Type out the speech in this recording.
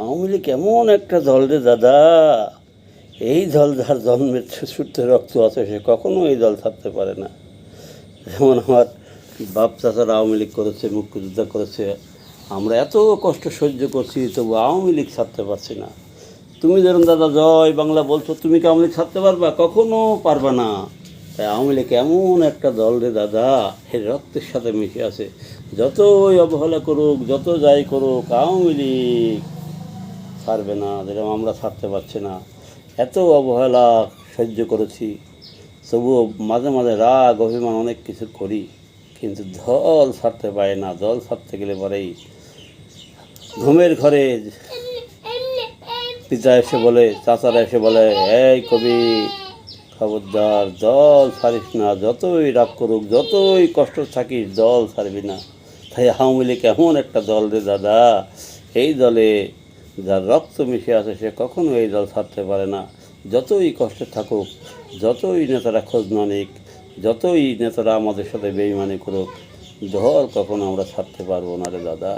আওয়ামী লীগ এমন একটা দল রে দাদা, এই দল যার জন্মের সূত্রে রক্ত আছে সে কখনো এই দল ছাড়তে পারে না। যেমন আমার বাপ চাচারা আওয়ামী লীগ করেছে, মুক্তিযোদ্ধা করেছে, আমরা এত কষ্ট সহ্য করছি, তবু আওয়ামী লীগ ছাড়তে পারছি না। তুমি যেরকম দাদা জয় বাংলা বলছো, তুমি কি আওয়ামী লীগ ছাড়তে পারবা? কখনো পারবা না। তাই আওয়ামী লীগ এমন একটা দল রে দাদা, এর রক্তের সাথে মিশে আছে। যতই অবহেলা করুক, যত যাই করুক, আওয়ামী লীগ ছাড়বে না। যেরকম আমরা ছাড়তে পারছি না, এত অবহেলা সহ্য করেছি, তবুও মাঝে মাঝে রাগ অভিমান অনেক কিছু করি, কিন্তু দল ছাড়তে পারে না। দল ছাড়তে গেলে পরেই ঘুমের ঘরে পিতা এসে বলে, চাচারা এসে বলে, এই কবি খবরদার দল ছাড়িস না, যতই রাগ করুক, যতই কষ্ট থাকিস, দল ছাড়বি না। তাই আওয়ামী লীগ এমন একটা দল রে দাদা, এই দলে যার রক্ত মিশে আছে সে কখনো এই দল ছাড়তে পারে না। যতই কষ্টে থাকুক, যতই নেতারা খোঁজ না নিক, যতই নেতারা আমাদের সাথে বেইমানি করুক, দল কখনো আমরা ছাড়তে পারবো না রে দাদা।